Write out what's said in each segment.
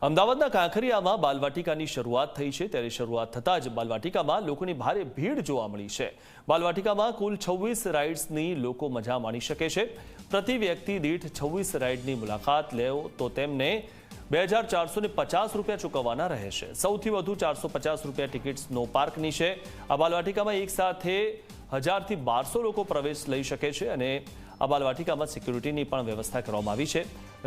અમદાવાદના કાંકરિયામાં બાલવાટિકાની શરૂઆત થઈ છે ત્યારે શરૂઆત થતાં જ બાલવાટિકામાં લોકોની ભારે ભીડ જોવા મળી છે। બાલવાટિકામાં કુલ 26 રાઇડ્સની લોકો મજા માણી શકે છે। પ્રતિ વ્યક્તિ દીઠ 26 રાઇડની મુલાકાત લે તો તેમને 2450 રૂપિયા ચૂકવવાના રહેશે। સૌથી વધુ 450 રૂપિયા ટિકિટ સ્નો પાર્કની છે। આ બાલવાટિકામાં એક સાથે 1000 થી 1200 લોકો પ્રવેશ લઈ શકે છે અને આ બાલવાટિકામાં સિક્યુરિટીની પણ વ્યવસ્થા કરવામાં આવી છે।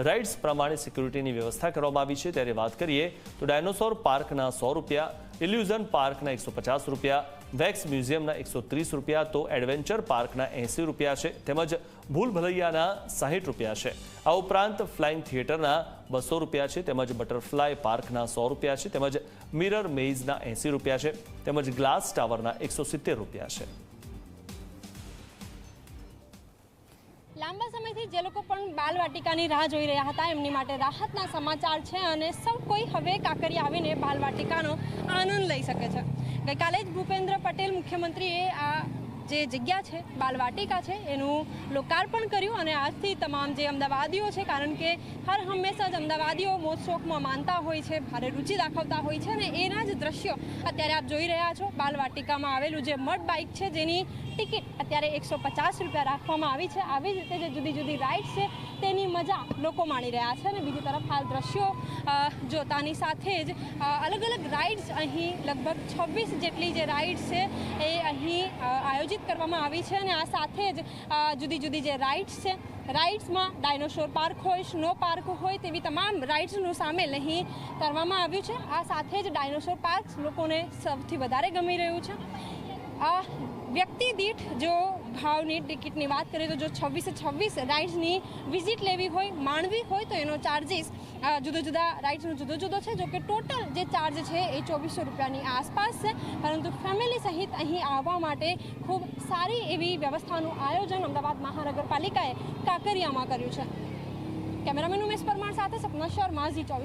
રાઇડ્સ પ્રમાણે સિક્યુરિટીની વ્યવસ્થા કરવામાં આવી છે। ત્યારે વાત કરીએ તો ડાયનોસોર પાર્કના 100 રૂપિયા, ઇલ્યુઝન પાર્કના 150 રૂપિયા, વેક્સ મ્યુઝિયમના 130 રૂપિયા તો એડવેન્ચર પાર્કના 80 રૂપિયા છે તેમજ ભૂલ ભલૈયાના 60 રૂપિયા છે। આ ઉપરાંત ફ્લાઇંગ થિયેટરના 200 રૂપિયા છે તેમજ બટરફ્લાય પાર્કના 100 રૂપિયા છે તેમજ મિરર મેઇઝના 80 રૂપિયા છે તેમજ ગ્લાસ ટાવરના 170 રૂપિયા છે। લાંબા સમયથી જે લોકો પણ બાલવાટિકાની રાહ જોઈ રહ્યા હતા એમની માટે રાહતના સમાચાર છે અને સૌ કોઈ હવે કાંકરિયા આવીને બાલવાટિકાનો આનંદ લઈ શકે છે। ગઈકાલે જ ભૂપેન્દ્ર પટેલ મુખ્યમંત્રીએ આ જે જગ્યા છે બાલવાટિકા છે એનું લોકાર્પણ કર્યું અને આજથી તમામ જે અમદાવાદીઓ છે, કારણ કે હર હંમેશા જ અમદાવાદીઓ મોજ શોખમાં માનતા હોય છે, ભારે રુચિ દાખવતા હોય છે અને એના જ દ્રશ્યો અત્યારે આપ જોઈ રહ્યા છો। બાલવાટિકામાં આવેલું જે મડ બાઇક છે જેની ટિકિટ અત્યારે 150 રૂપિયા રાખવામાં આવી છે। આવી જ રીતે જે જુદી જુદી રાઇડ્સ છે તેની મજા લોકો માણી રહ્યા છે અને બીજી તરફ હાલ દ્રશ્યો જોતાની સાથે જ અલગ અલગ રાઇડ્સ અહીં લગભગ 26 જેટલી જે રાઇડ્સ છે એ અહીં આયોજિત કરવામાં આવી છે અને આ સાથે જ જુદી જુદી જે રાઇડ્સ છે રાઇડ્સમાં ડાયનોસોર પાર્ક હોય, સ્નો પાર્ક હોય તેવી તમામ રાઇડ્સનું સામેલ અહીં કરવામાં આવ્યું છે। આ સાથે જ ડાયનોસોર પાર્ક લોકોને સૌથી વધારે ગમી રહ્યું છે। આ વ્યક્તિ દીઠ જો ભાવની ટિકિટની વાત કરીએ તો જો 26 રાઇડ્સની વિઝિટ લેવી હોય, માણવી હોય તો એનો ચાર્જિસ જુદા જુદા રાઇડ્સનો જુદો જુદો છે। જો કે ટોટલ જે ચાર્જ છે એ 2400 રૂપિયાની આસપાસ છે, પરંતુ ફેમિલી સહિત અહીં આવવા માટે ખૂબ સારી એવી વ્યવસ્થાનું આયોજન અમદાવાદ મહાનગરપાલિકાએ કાંકરિયામાં કર્યું છે। કેમેરામેન ઉમેશ પરમાર સાથે સપના શર્મા, Zee24।